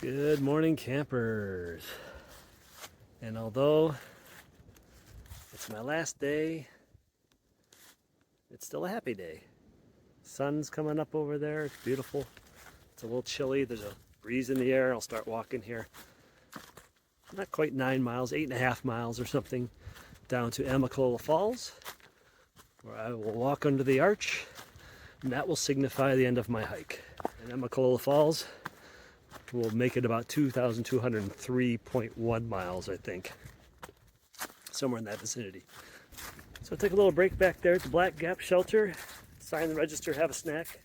Good morning, campers. And although it's my last day, it's still a happy day. Sun's coming up over there. It's beautiful. It's a little chilly. There's a breeze in the air. I'll start walking here. Not quite 9 miles, 8.5 miles or something, down to Amicalola Falls, where I will walk under the arch, and that will signify the end of my hike. And Amicalola Falls will make it about 2,203.1 miles, I think. Somewhere in that vicinity. So I'll take a little break back there at the Black Gap Shelter, sign the register, have a snack.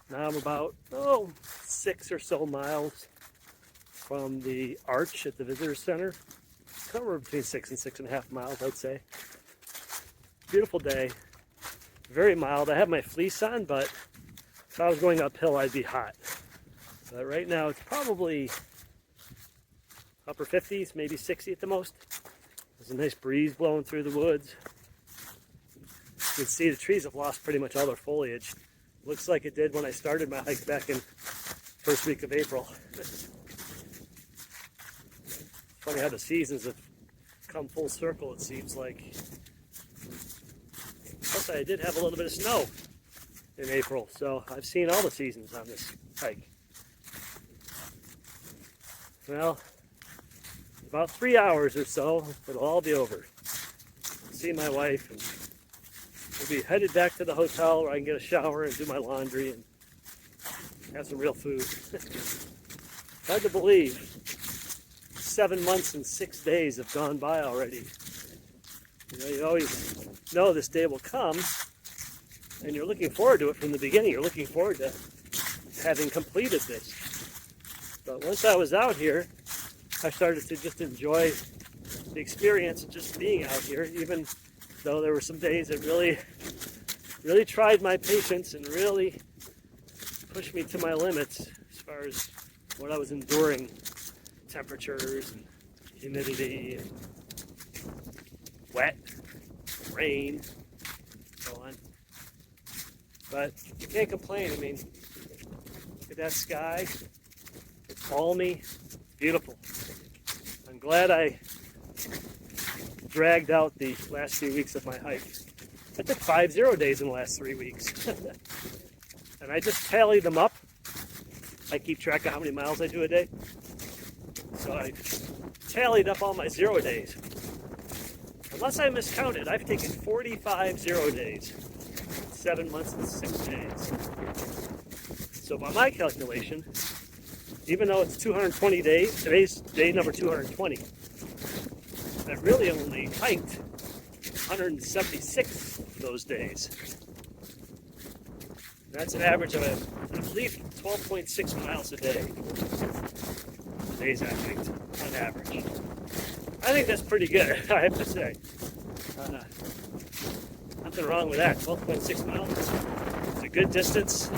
Now I'm about, 6 or so miles from the arch at the visitor center. Somewhere between 6 and 6.5 miles, I'd say. Beautiful day. Very mild. I have my fleece on, but if I was going uphill, I'd be hot. But right now it's probably upper 50s, maybe 60 at the most. There's a nice breeze blowing through the woods. You can see the trees have lost pretty much all their foliage. Looks like it did when I started my hike back in first week of April. Funny how the seasons have come full circle, it seems like. Plus I did have a little bit of snow in April, so I've seen all the seasons on this hike. Well, about 3 hours or so, it'll all be over. I'll see my wife, and we'll be headed back to the hotel where I can get a shower and do my laundry and have some real food. Hard to believe. 7 months and 6 days have gone by already. You always know this day will come, and you're looking forward to it from the beginning. You're looking forward to having completed this. But once I was out here, I started to just enjoy the experience of just being out here, even though there were some days that really tried my patience and really pushed me to my limits as far as what I was enduring, temperatures and humidity and wet, rain, so on. But you can't complain. I mean, look at that sky. It's balmy, beautiful. I'm glad I dragged out the last few weeks of my hike. I took 5 0 days in the last 3 weeks. And I just tallied them up. I keep track of how many miles I do a day. So I tallied up all my 0 days. Unless I miscounted, I've taken 45 0 days. 7 months and 6 days. So by my calculation, even though it's 220 days, today's day number 220, I've really only hiked 176 of those days. That's an average of at least 12.6 miles a day. The days I've hiked, on average. I think that's pretty good, I have to say. Nothing wrong with that. 12.6 miles. It's a good distance.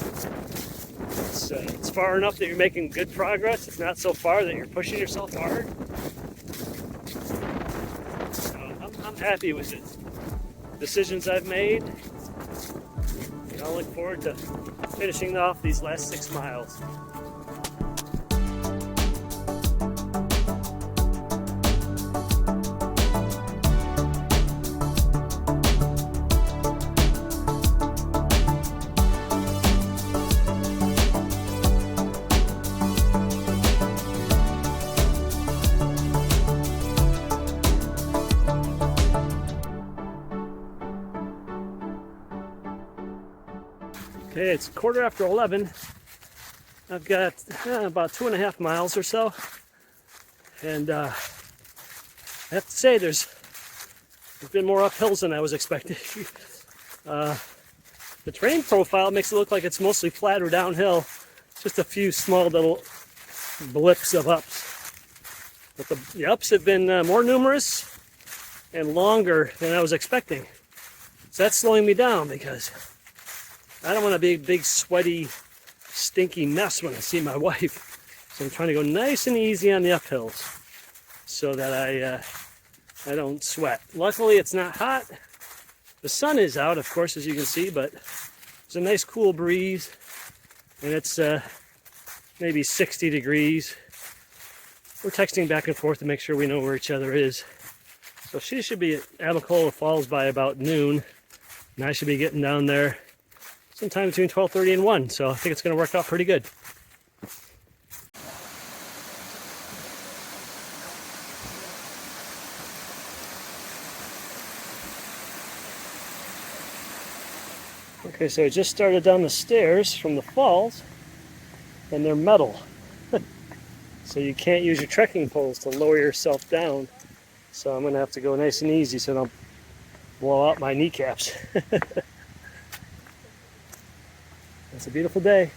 It's far enough that you're making good progress. It's not so far that you're pushing yourself hard. So I'm happy with the decisions I've made. And I'll look forward to finishing off these last 6 miles. Okay, it's 11:15. I've got about 2.5 miles or so, and I have to say there's been more uphills than I was expecting. The terrain profile makes it look like it's mostly flat or downhill, just a few small little blips of ups. But the ups have been more numerous and longer than I was expecting. So that's slowing me down because I don't want to be a big, sweaty, stinky mess when I see my wife. So I'm trying to go nice and easy on the uphills so that I don't sweat. Luckily, it's not hot. The sun is out, of course, as you can see, but there's a nice cool breeze, and it's maybe 60 degrees. We're texting back and forth to make sure we know where each other is. So she should be at Amicalola Falls by about noon, and I should be getting down there sometime between 12:30 and 1. So I think it's going to work out pretty good. Okay, so I just started down the stairs from the falls, and they're metal. So you can't use your trekking poles to lower yourself down. So I'm going to have to go nice and easy so I don't blow out my kneecaps. It's a beautiful day.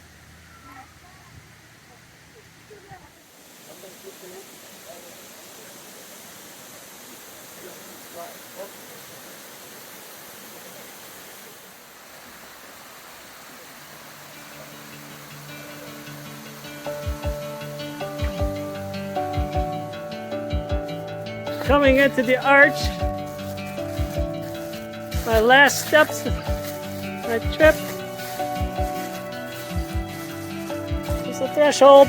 Coming into the arch, my last steps, my trip. Here's the threshold.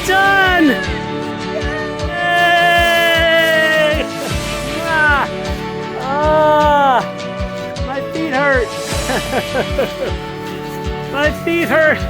Done! Yay! My feet hurt. My feet hurt.